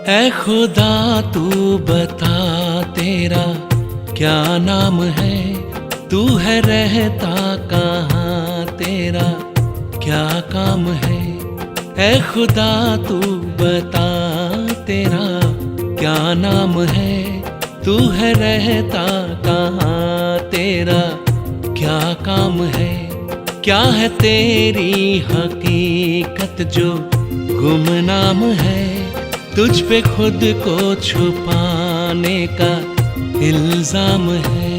ऐ खुदा तू बता तेरा क्या नाम है, तू है रहता कहाँ, तेरा क्या काम है। ऐ खुदा तू बता तेरा क्या नाम है, तू है रहता कहाँ, तेरा क्या काम है। क्या है तेरी हकीकत जो गुमनाम है, तुझ पे खुद को छुपाने का इल्जाम है।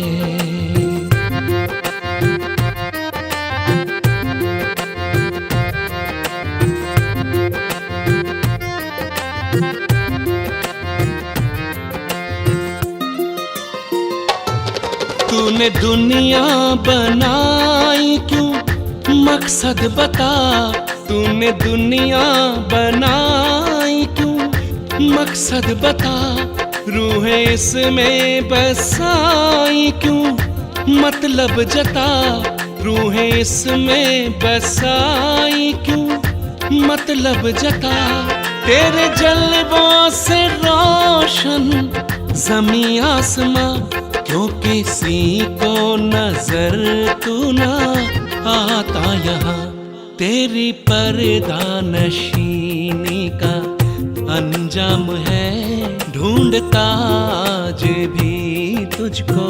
तूने दुनिया बनाई क्यों, मकसद बता। तूने दुनिया बनाई क्यों, मकसद बता। रूहें इसमें बसाई क्यों, मतलब जता। रूहें इसमें बसाई क्यों, मतलब जता। तेरे जलवों से रोशन ज़मीं आसमां, क्यों किसी को नजर तू ना आता यहाँ। तेरी पर्दा नशीनी का अंजाम है, ढूंढता आज भी तुझको।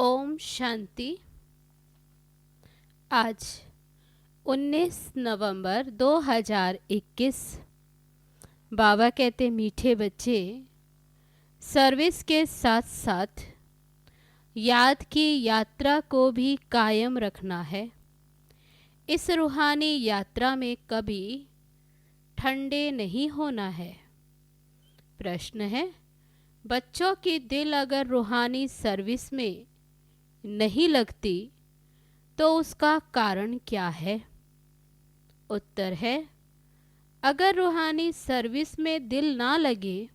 ओम शांति। आज 19 नवंबर 2021। बाबा कहते मीठे बच्चे, सर्विस के साथ साथ याद की यात्रा को भी कायम रखना है। इस रूहानी यात्रा में कभी ठंडे नहीं होना है। प्रश्न है, बच्चों की दिल अगर रूहानी सर्विस में नहीं लगती तो उसका कारण क्या है? उत्तर है, अगर रूहानी सर्विस में दिल ना लगे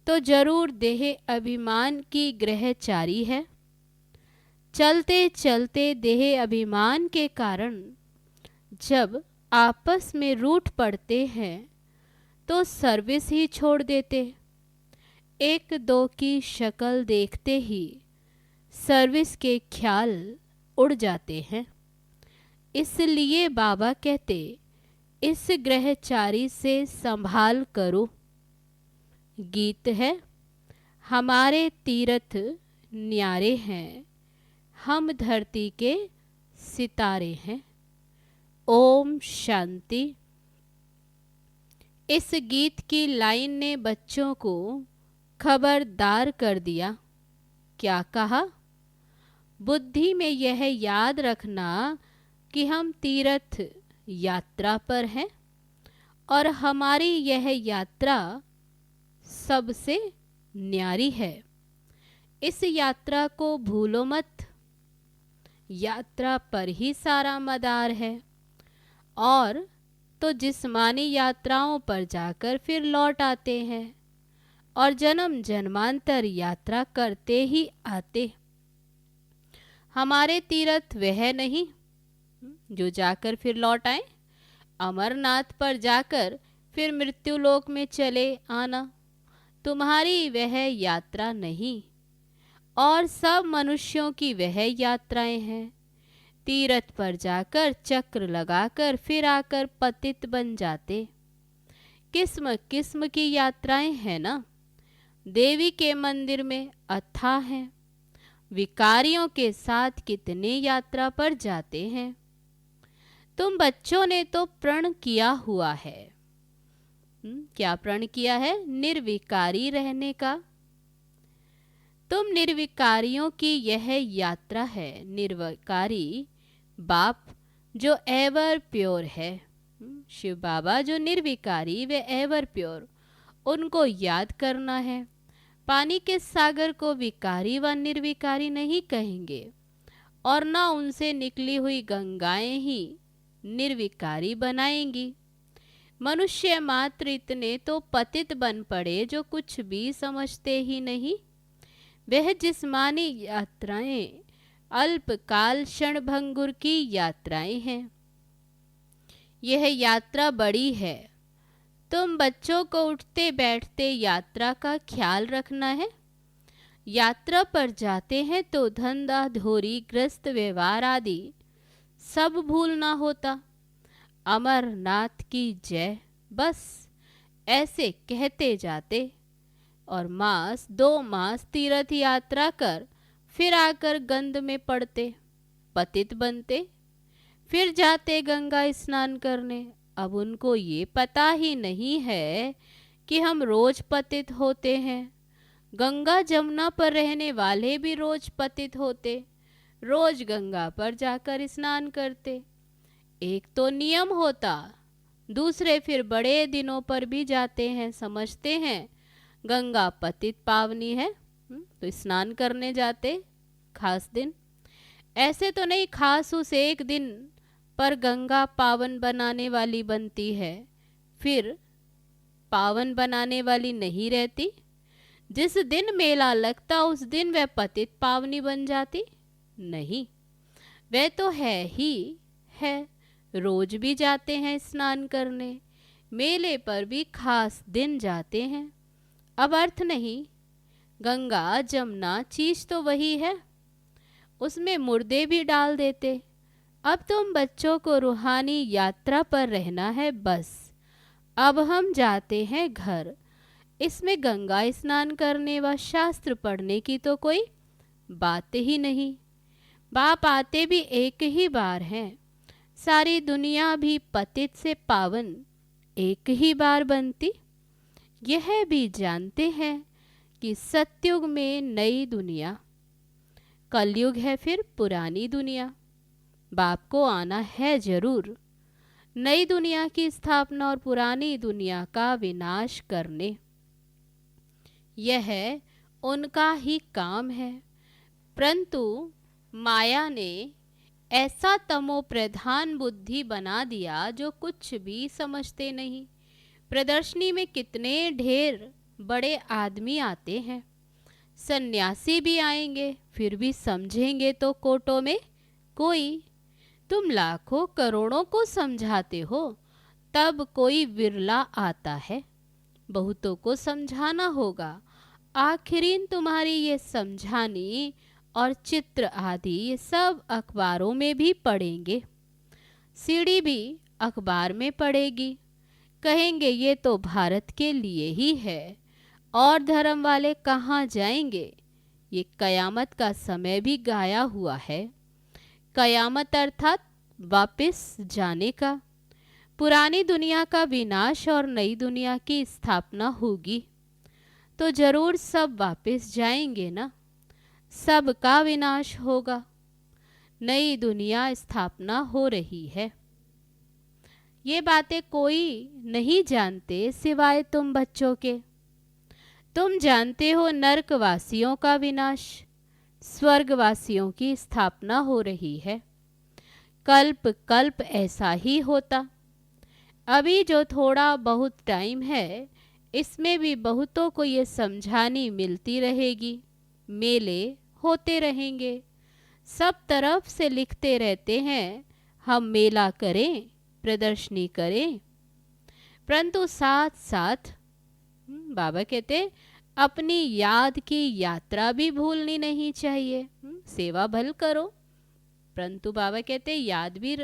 तो जरूर देह अभिमान की ग्रहचारी है। चलते चलते देह अभिमान के कारण जब आपस में रूठ पड़ते हैं तो सर्विस ही छोड़ देते। एक दो की शक्ल देखते ही सर्विस के ख्याल उड़ जाते हैं। इसलिए बाबा कहते, इस ग्रहचारी से संभाल करो। गीत है, हमारे तीर्थ न्यारे हैं, हम धरती के सितारे हैं। ओम शांति। इस गीत की लाइन ने बच्चों को खबरदार कर दिया। क्या कहा? बुद्धि में यह याद रखना कि हम तीर्थ यात्रा पर हैं और हमारी यह यात्रा सबसे न्यारी है। इस यात्रा को भूलो मत। यात्रा पर ही सारा मदार है। और तो जिस्मानी यात्राओं पर जाकर फिर लौट आते हैं और जन्म जन्मांतर यात्रा करते ही आते। हमारे तीर्थ वह नहीं जो जाकर फिर लौट आए। अमरनाथ पर जाकर फिर मृत्यु लोक में चले आना तुम्हारी वह यात्रा नहीं, और सब मनुष्यों की वह यात्राएं हैं। तीर्थ पर जाकर चक्र लगाकर फिर आकर पतित बन जाते। किस्म किस्म की यात्राएं हैं ना। देवी के मंदिर में अथाह हैं। विकारियों के साथ कितने यात्रा पर जाते हैं। तुम बच्चों ने तो प्रण किया हुआ है। क्या प्रण किया है? निर्विकारी रहने का। तुम निर्विकारियों की यह यात्रा है। निर्विकारी बाप जो एवर प्योर है, शिव बाबा जो निर्विकारी वे एवर प्योर, उनको याद करना है। पानी के सागर को विकारी व निर्विकारी नहीं कहेंगे और ना उनसे निकली हुई गंगाएं ही निर्विकारी बनाएंगी। मनुष्य मात्र इतने तो पतित बन पड़े जो कुछ भी समझते ही नहीं। वह जिस्मानी यात्राएं अल्पकाल क्षणभंगुर की यात्राएं हैं। यह यात्रा बड़ी है तुम बच्चों को उठते बैठते यात्रा का ख्याल रखना है। यात्रा पर जाते हैं तो धंधा धोरी गृहस्थ व्यवहार आदि सब भूलना होता। अमरनाथ की जय, बस ऐसे कहते जाते और मास 2 मास तीर्थ यात्रा कर फिर आकर गंध में पड़ते, पतित बनते, फिर जाते गंगा स्नान करने। अब उनको ये पता ही नहीं है कि हम रोज पतित होते हैं। गंगा जमुना पर रहने वाले भी रोज पतित होते, रोज गंगा पर जाकर स्नान करते। एक तो नियम होता, दूसरे फिर बड़े दिनों पर भी जाते हैं, समझते हैं गंगा पतित पावनी है तो स्नान करने जाते खास दिन। ऐसे तो नहीं खास उस एक दिन पर गंगा पावन बनाने वाली बनती है, फिर पावन बनाने वाली नहीं रहती। जिस दिन मेला लगता उस दिन वह पतित पावनी बन जाती नहीं, वह तो है ही है। रोज भी जाते हैं स्नान करने, मेले पर भी खास दिन जाते हैं। अब अर्थ नहीं, गंगा जमुना चीज तो वही है, उसमें मुर्दे भी डाल देते। अब तुम बच्चों को रूहानी यात्रा पर रहना है बस। अब हम जाते हैं घर, इसमें गंगा स्नान करने व शास्त्र पढ़ने की तो कोई बात ही नहीं। बाप आते भी एक ही बार हैं, सारी दुनिया भी पतित से पावन एक ही बार बनती। यह भी जानते हैं कि सतयुग में नई दुनिया, कलयुग है फिर पुरानी दुनिया। बाप को आना है जरूर, नई दुनिया की स्थापना और पुरानी दुनिया का विनाश करने। यह उनका ही काम है, परंतु माया ने ऐसा तमो प्रधान बुद्धि बना दिया जो कुछ भी समझते नहीं। प्रदर्शनी में कितने ढेर बड़े आदमी आते हैं, सन्यासी भी आएंगे, फिर भी समझेंगे तो कोटों में कोई। तुम लाखों करोड़ों को समझाते हो, तब कोई विरला आता है। बहुतों को समझाना होगा, आखिरीन तुम्हारी ये समझानी और चित्र आदि ये सब अखबारों में भी पढ़ेंगे। सीढ़ी भी अखबार में पड़ेगी, कहेंगे ये तो भारत के लिए ही है, और धर्म वाले कहाँ जाएंगे। ये कयामत का समय भी गाया हुआ है। कयामत अर्थात वापस जाने का, पुरानी दुनिया का विनाश और नई दुनिया की स्थापना होगी, तो जरूर सब वापस जाएंगे ना। सब का विनाश होगा, नई दुनिया स्थापना हो रही है। ये बातें कोई नहीं जानते सिवाय तुम बच्चों के। तुम जानते हो नरकवासियों का विनाश, स्वर्गवासियों की स्थापना हो रही है। कल्प कल्प ऐसा ही होता। अभी जो थोड़ा बहुत टाइम है, इसमें भी बहुतों को ये समझानी मिलती रहेगी। मेले होते रहेंगे, सब तरफ से लिखते रहते हैं हम मेला करें, प्रदर्शनी करें, परंतु साथ साथ बाबा कहते अपनी याद की यात्रा भी भूलनी नहीं चाहिए। सेवा भल करो, परंतु बाबा कहते याद भी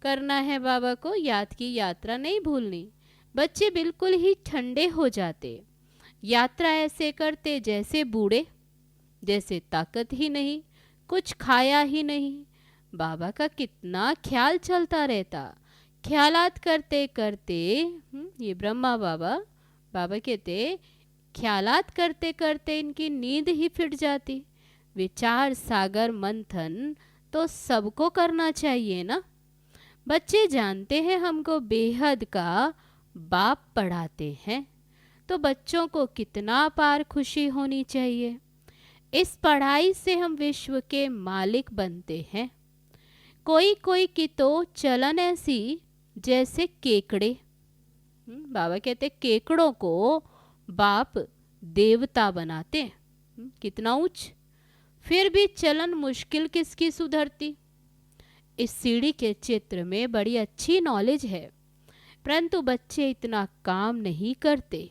करना है। बाबा को याद की यात्रा नहीं भूलनी। बच्चे बिल्कुल ही ठंडे हो जाते, यात्रा ऐसे करते जैसे बूढ़े, जैसे ताकत ही नहीं, कुछ खाया ही नहीं। बाबा का कितना ख्याल चलता रहता, ख्यालात करते करते ये ब्रह्मा बाबा कहते ख्यालात करते करते इनकी नींद ही फिट जाती। विचार सागर मंथन तो सबको करना चाहिए ना। बच्चे जानते हैं हमको बेहद का बाप पढ़ाते हैं, तो बच्चों को कितना अपार खुशी होनी चाहिए। इस पढ़ाई से हम विश्व के मालिक बनते हैं। कोई कोई की तो चलन ऐसी जैसे केकड़े। बाबा कहते केकड़ों को बाप देवता बनाते, कितना उच्च, फिर भी चलन मुश्किल किसकी सुधरती। इस सीढ़ी के चित्र में बड़ी अच्छी नॉलेज है। परंतु बच्चे इतना काम नहीं करते,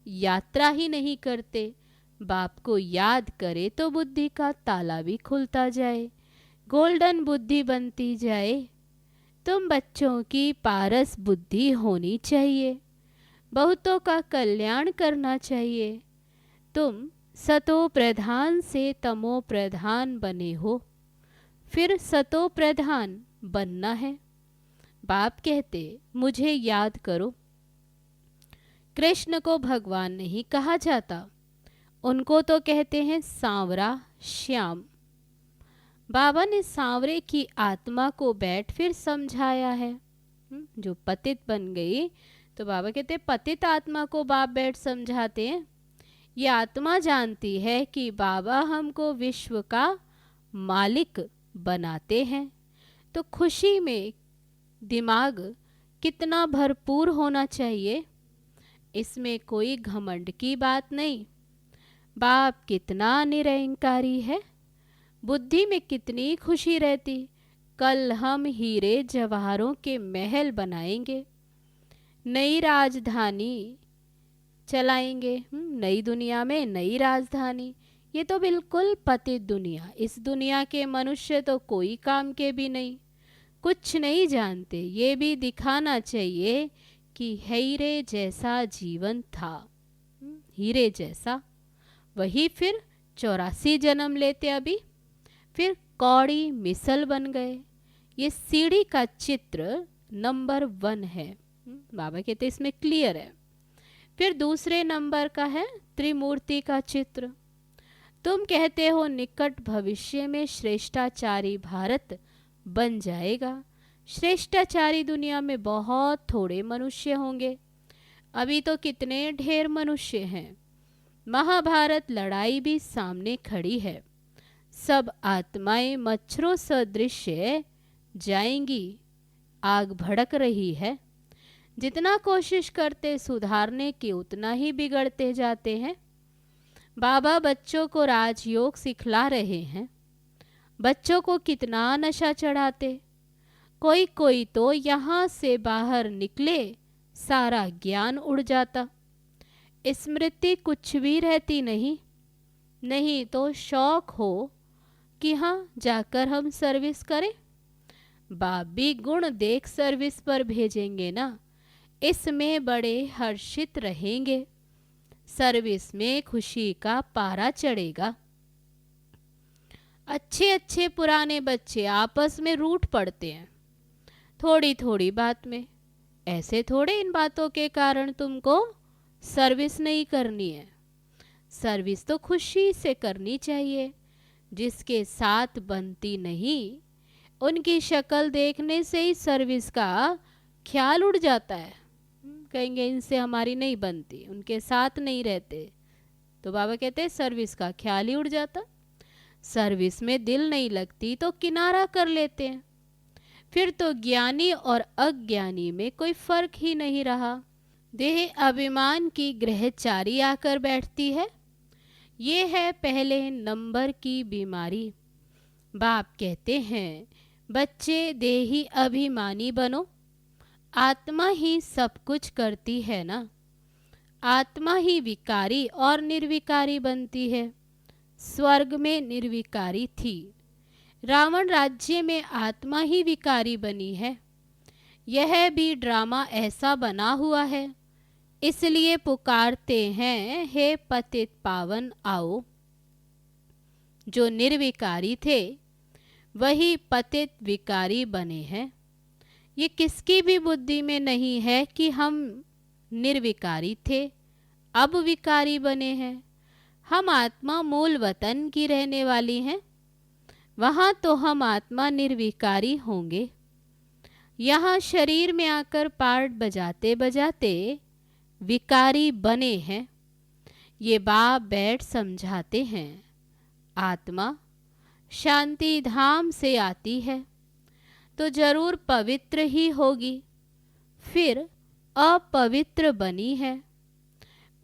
यात्रा ही नहीं करते। बाप को याद करे तो बुद्धि का ताला भी खुलता जाए, गोल्डन बुद्धि बनती जाए। तुम बच्चों की पारस बुद्धि होनी चाहिए, बहुतों का कल्याण करना चाहिए। तुम सतो प्रधान से तमो प्रधान बने हो, फिर सतो प्रधान बनना है। बाप कहते मुझे याद करो। कृष्ण को भगवान नहीं कहा जाता, उनको तो कहते हैं सांवरा श्याम। बाबा ने सांवरे की आत्मा को बैठ फिर समझाया है। जो पतित बन गई तो बाबा कहते पतित आत्मा को बाप बैठ समझाते हैं। ये आत्मा जानती है कि बाबा हमको विश्व का मालिक बनाते हैं, तो खुशी में दिमाग कितना भरपूर होना चाहिए। इसमें कोई घमंड की बात नहीं। बाप कितना निरंकारी है, बुद्धि में कितनी खुशी रहती। कल हम हीरे जवाहरों के महल बनाएंगे, नई राजधानी चलाएंगे, नई दुनिया में नई राजधानी। ये तो बिल्कुल पतित दुनिया, इस दुनिया के मनुष्य तो कोई काम के भी नहीं, कुछ नहीं जानते। ये भी दिखाना चाहिए कि हीरे जैसा जीवन था, हीरे जैसा। वही फिर 84 जन्म लेते अभी, फिर कौड़ी मिसल बन गए। ये सीढ़ी का चित्र नंबर 1 है, बाबा कहते इसमें क्लियर है। फिर दूसरे नंबर का है त्रिमूर्ति का चित्र। तुम कहते हो निकट भविष्य में श्रेष्ठाचारी भारत बन जाएगा। श्रेष्ठाचारी दुनिया में बहुत थोड़े मनुष्य होंगे, अभी तो कितने ढेर मनुष्य हैं। महाभारत लड़ाई भी सामने खड़ी है, सब आत्माएं मच्छरों सदृश जाएंगी, आग भड़क रही है। जितना कोशिश करते सुधारने की उतना ही बिगड़ते जाते हैं। बाबा बच्चों को राजयोग सिखला रहे हैं, बच्चों को कितना नशा चढ़ाते। कोई कोई तो यहाँ से बाहर निकले सारा ज्ञान उड़ जाता, स्मृति कुछ भी रहती नहीं। नहीं तो शौक हो कि हाँ जाकर हम सर्विस करें। बाप भी गुण देख सर्विस पर भेजेंगे ना, इसमें बड़े हर्षित रहेंगे। सर्विस में खुशी का पारा चढ़ेगा। अच्छे अच्छे पुराने बच्चे आपस में रूठ पड़ते हैं थोड़ी थोड़ी बात में। ऐसे थोड़े इन बातों के कारण तुमको सर्विस नहीं करनी है। सर्विस तो खुशी से करनी चाहिए। जिसके साथ बनती नहीं, उनकी शक्ल देखने से ही सर्विस का ख्याल उड़ जाता है। कहेंगे इनसे हमारी नहीं बनती, उनके साथ नहीं रहते, तो बाबा कहते हैं सर्विस का ख्याल ही उड़ जाता। सर्विस में दिल नहीं लगती तो किनारा कर लेते हैं, फिर तो ज्ञानी और अज्ञानी में कोई फर्क ही नहीं रहा। देह अभिमान की ग्रहचारी आकर बैठती है। ये है पहले नंबर की बीमारी। बाप कहते हैं बच्चे देही अभिमानी बनो। आत्मा ही सब कुछ करती है ना, आत्मा ही विकारी और निर्विकारी बनती है। स्वर्ग में निर्विकारी थी, रावण राज्य में आत्मा ही विकारी बनी है। यह भी ड्रामा ऐसा बना हुआ है, इसलिए पुकारते हैं हे पतित पावन आओ। जो निर्विकारी थे वही पतित विकारी बने हैं। ये किसकी भी बुद्धि में नहीं है कि हम निर्विकारी थे अब विकारी बने हैं। हम आत्मा मूल वतन की रहने वाली हैं, वहाँ तो हम आत्मा निर्विकारी होंगे। यहाँ शरीर में आकर पार्ट बजाते बजाते विकारी बने हैं। ये बाप बैठ समझाते हैं आत्मा शांति धाम से आती है तो जरूर पवित्र ही होगी, फिर अपवित्र बनी है।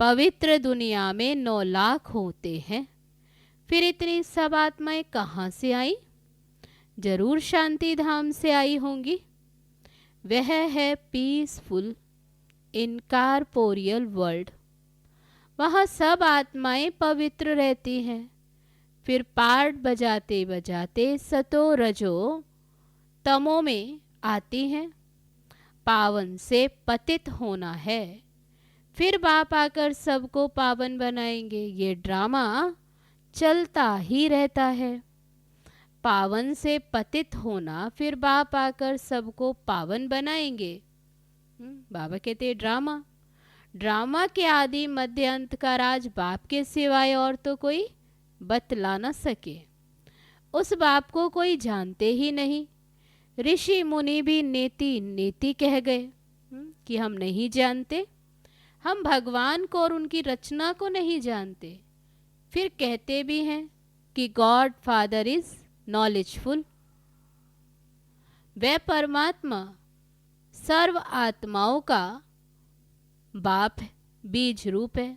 पवित्र दुनिया में 9 लाख होते हैं, फिर इतनी सब आत्माएं कहाँ से आई? जरूर शांति धाम से आई होंगी। वह है पीसफुल इनकॉर्पोरियल वर्ल्ड। वहाँ सब आत्माएं पवित्र रहती हैं। फिर पार्ट बजाते बजाते सतो रजो तमो में आती हैं। पावन से पतित होना है, फिर बाप आकर सबको पावन बनाएंगे। ये ड्रामा चलता ही रहता है। पावन से पतित होना, फिर बाप आकर सबको पावन बनाएंगे। बाबा कहते हैं ड्रामा, ड्रामा के आदि मध्य अंत का राज बाप के सिवाय और तो कोई बतला न सके। उस बाप को कोई जानते ही नहीं। ऋषि मुनि भी नेति नेति कह गए कि हम नहीं जानते, हम भगवान को और उनकी रचना को नहीं जानते। फिर कहते भी हैं कि गॉड फादर इज नॉलेजफुल। वह परमात्मा सर्व आत्माओं का बाप है, बीज रूप है।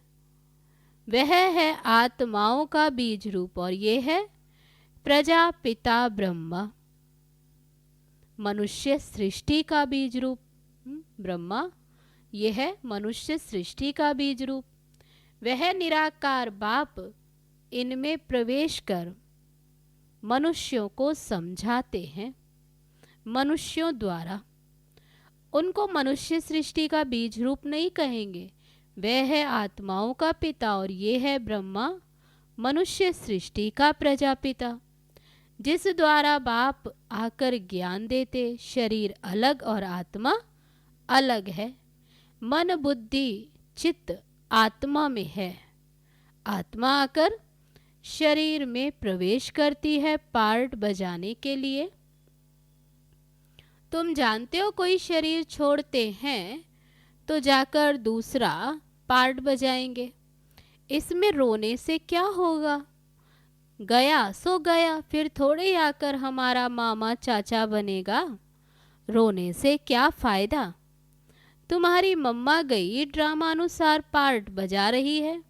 वह है आत्माओं का बीज रूप और ये है प्रजापिता ब्रह्मा। मनुष्य सृष्टि का बीज रूप ब्रह्मा, यह है मनुष्य सृष्टि का बीज रूप। वह निराकार बाप इनमें प्रवेश कर मनुष्यों को समझाते हैं मनुष्यों द्वारा। उनको मनुष्य सृष्टि का बीज रूप नहीं कहेंगे। वह है आत्माओं का पिता और ये है ब्रह्मा, मनुष्य सृष्टि का प्रजापिता, जिस द्वारा बाप आकर ज्ञान देते। शरीर अलग और आत्मा अलग है। मन बुद्धि चित्त आत्मा में है। आत्मा आकर शरीर में प्रवेश करती है पार्ट बजाने के लिए। तुम जानते हो कोई शरीर छोड़ते हैं तो जाकर दूसरा पार्ट बजाएंगे। इसमें रोने से क्या होगा? गया सो गया, फिर थोड़े आकर हमारा मामा चाचा बनेगा। रोने से क्या फायदा? तुम्हारी मम्मा गई ड्रामानुसार पार्ट बजा रही है।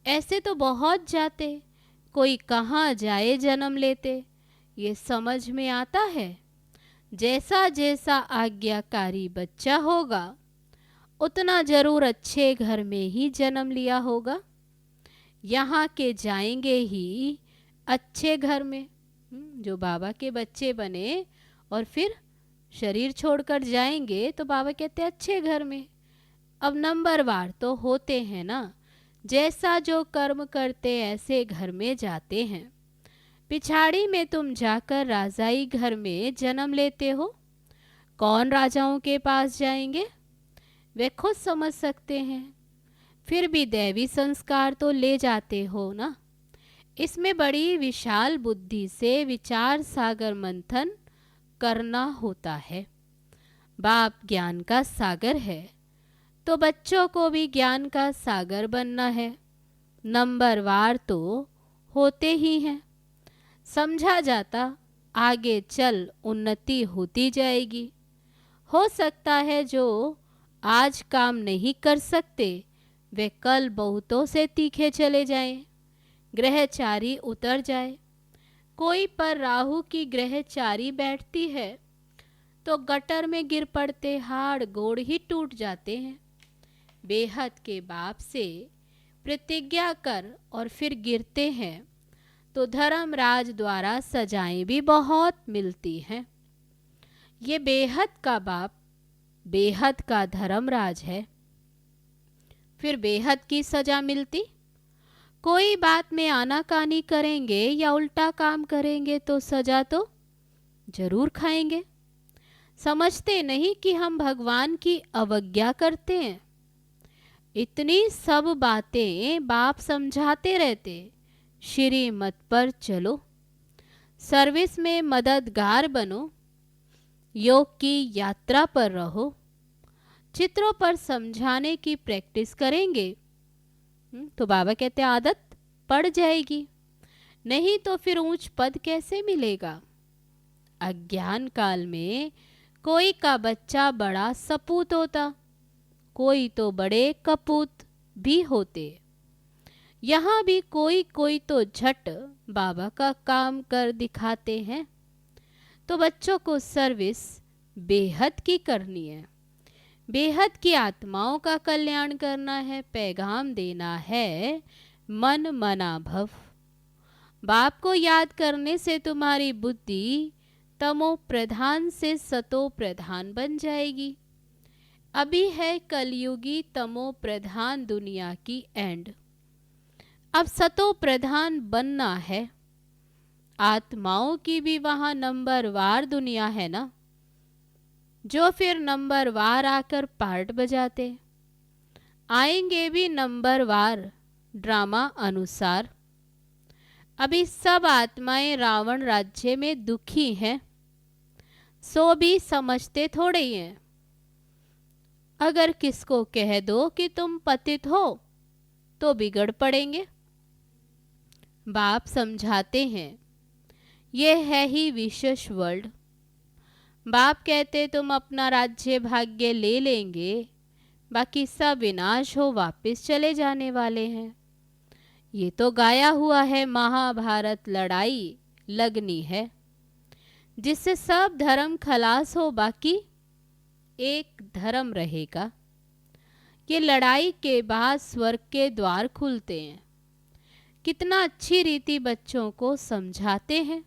ऐसे तो बहुत जाते, कोई कहाँ जाए जन्म लेते, ये समझ में आता है। जैसा जैसा आज्ञाकारी बच्चा होगा उतना जरूर अच्छे घर में ही जन्म लिया होगा। यहाँ के जाएंगे ही अच्छे घर में। जो बाबा के बच्चे बने और फिर शरीर छोड़कर जाएंगे तो बाबा कहते अच्छे घर में। अब नंबरवार तो होते हैं ना, जैसा जो कर्म करते ऐसे घर में जाते हैं। पिछाड़ी में तुम जाकर राजाई घर में जन्म लेते हो। कौन राजाओं के पास जाएंगे वे खुद समझ सकते हैं। फिर भी दैवी संस्कार तो ले जाते हो ना। इसमें बड़ी विशाल बुद्धि से विचार सागर मंथन करना होता है। बाप ज्ञान का सागर है तो बच्चों को भी ज्ञान का सागर बनना है। नंबरवार तो होते ही हैं। समझा जाता आगे चल उन्नति होती जाएगी। हो सकता है जो आज काम नहीं कर सकते वे कल बहुतों से तीखे चले जाएं, ग्रहचारी उतर जाए। कोई पर राहु की ग्रहचारी बैठती है तो गटर में गिर पड़ते, हाड़ गोड़ ही टूट जाते हैं। बेहद के बाप से प्रतिज्ञा कर और फिर गिरते हैं तो धर्मराज द्वारा सजाएं भी बहुत मिलती हैं। ये बेहद का बाप बेहद का धर्मराज है, फिर बेहद की सजा मिलती। कोई बात में आनाकानी करेंगे या उल्टा काम करेंगे तो सजा तो जरूर खाएंगे। समझते नहीं कि हम भगवान की अवज्ञा करते हैं। इतनी सब बातें बाप समझाते रहते। श्रीमत पर चलो, सर्विस में मददगार बनो, योग की यात्रा पर रहो। चित्रों पर समझाने की प्रैक्टिस करेंगे तो बाबा कहते आदत पड़ जाएगी, नहीं तो फिर ऊंच पद कैसे मिलेगा। अज्ञान काल में कोई का बच्चा बड़ा सपूत होता, कोई तो बड़े कपूत भी होते। यहाँ भी कोई कोई तो झट बाबा का काम कर दिखाते हैं। तो बच्चों को सर्विस बेहद की करनी है, बेहद की आत्माओं का कल्याण करना है, पैगाम देना है मन मना भव। बाप को याद करने से तुम्हारी बुद्धि तमो प्रधान से सतो प्रधान बन जाएगी। अभी है कलयुगी तमो प्रधान दुनिया की एंड, अब सतो प्रधान बनना है। आत्माओं की भी वहाँ नंबरवार दुनिया है ना, जो फिर नंबरवार आकर पार्ट बजाते आएंगे भी नंबरवार ड्रामा अनुसार। अभी सब आत्माएं रावण राज्य में दुखी हैं, सो भी समझते थोड़े ही हैं। अगर किसको कह दो कि तुम पतित हो तो बिगड़ पड़ेंगे। बाप समझाते हैं ये है ही विशेष वर्ल्ड। बाप कहते तुम अपना राज्य भाग्य ले लेंगे, बाकी सब विनाश हो वापस चले जाने वाले हैं। ये तो गाया हुआ है, महाभारत लड़ाई लगनी है, जिससे सब धर्म खलास हो, बाकी एक धर्म रहेगा। ये लड़ाई के बाद स्वर्ग के द्वार खुलते हैं। कितना अच्छी रीति बच्चों को समझाते हैं।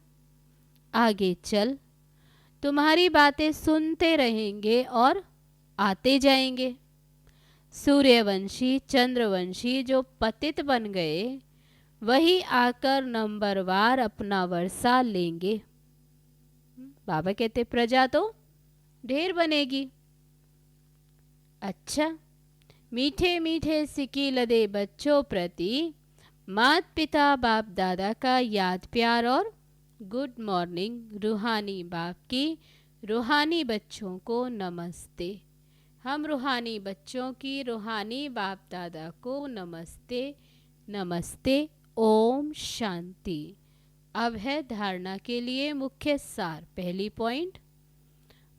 आगे चल तुम्हारी बातें सुनते रहेंगे और आते जाएंगे। सूर्यवंशी चंद्रवंशी जो पतित बन गए वही आकर नंबरवार अपना वर्षा लेंगे। बाबा कहते प्रजा तो ढेर बनेगी। अच्छा, मीठे मीठे सिकी लदे बच्चों प्रति माता पिता बाप दादा का याद प्यार और गुड मॉर्निंग। रूहानी बाप की रूहानी बच्चों को नमस्ते। हम रूहानी बच्चों की रूहानी बाप दादा को नमस्ते नमस्ते। ओम शांति। अब है धारणा के लिए मुख्य सार। पहली पॉइंट,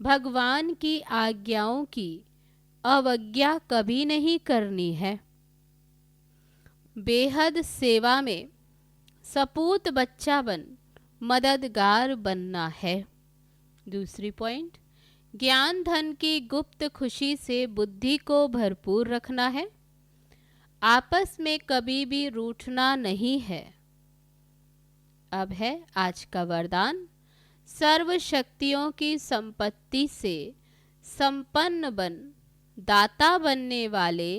भगवान की आज्ञाओं की अवज्ञा कभी नहीं करनी है। बेहद सेवा में सपूत बच्चा बन मददगार बनना है। दूसरी पॉइंट, ज्ञान धन की गुप्त खुशी से बुद्धि को भरपूर रखना है। आपस में कभी भी रूठना नहीं है। अब है आज का वरदान, सर्व शक्तियों की संपत्ति से संपन्न बन दाता बनने वाले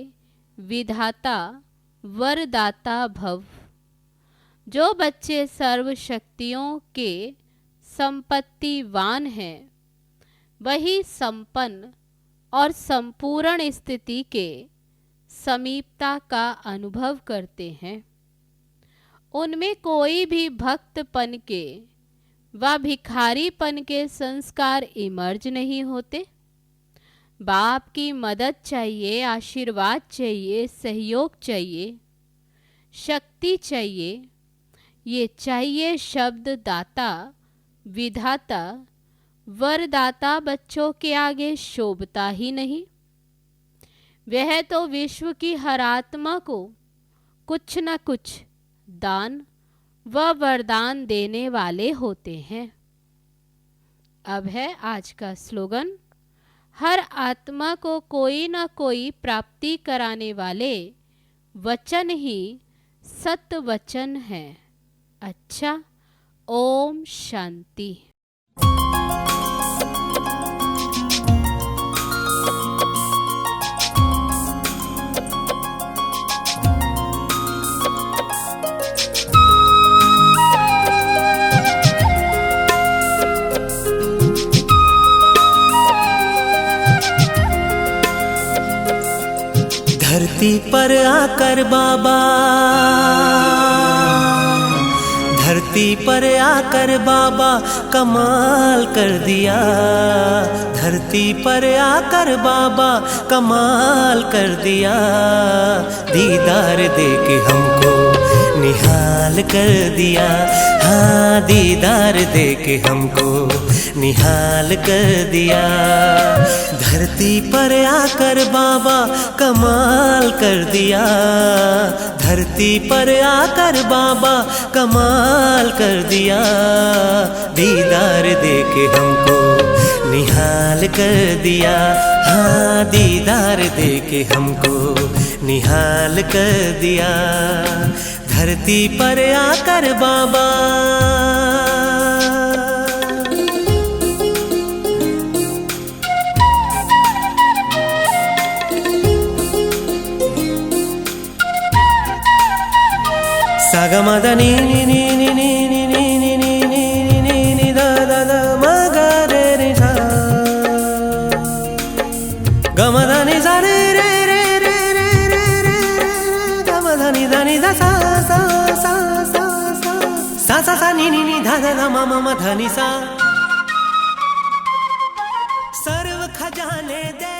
विधाता वरदाता भव। जो बच्चे सर्व शक्तियों के संपत्तिवान हैं वही संपन्न और संपूर्ण स्थिति के समीपता का अनुभव करते हैं। उनमें कोई भी भक्तपन के व भिखारीपन के संस्कार इमर्ज नहीं होते। बाप की मदद चाहिए, आशीर्वाद चाहिए, सहयोग चाहिए, शक्ति चाहिए। ये चाहिए शब्द दाता विधाता वरदाता बच्चों के आगे शोभता ही नहीं। वह तो विश्व की हर आत्मा को कुछ न कुछ दान व वरदान देने वाले होते हैं। अब है आज का स्लोगन, हर आत्मा को कोई न कोई प्राप्ति कराने वाले वचन ही सत्य वचन है। अच्छा, ओम शांति। धरती पर आकर बाबा, धरती पर आकर बाबा कमाल कर दिया। धरती पर आकर बाबा कमाल कर दिया। दीदार देके हमको निहाल कर दिया। हाँ, दीदार देके हमको निहाल कर दिया। धरती पर आकर बाबा कमाल कर दिया। धरती पर आकर बाबा कमाल कर दिया। दीदार देके हमको निहाल कर दिया। हाँ दीदार दे के हमको निहाल कर दिया। धरती पर आकर बाबा सागमदनी नी नी नी नी नी नी नी नी नी नी नी दा दा दा मा गा रे रे सा गमदनी सा रे रे रे रे रे रे रे गमदनी दनी दा सा सा सा सा सा सा सा सा नी नी नी धा धा धा मा मा मा धनी सा। सर्व खजाने दे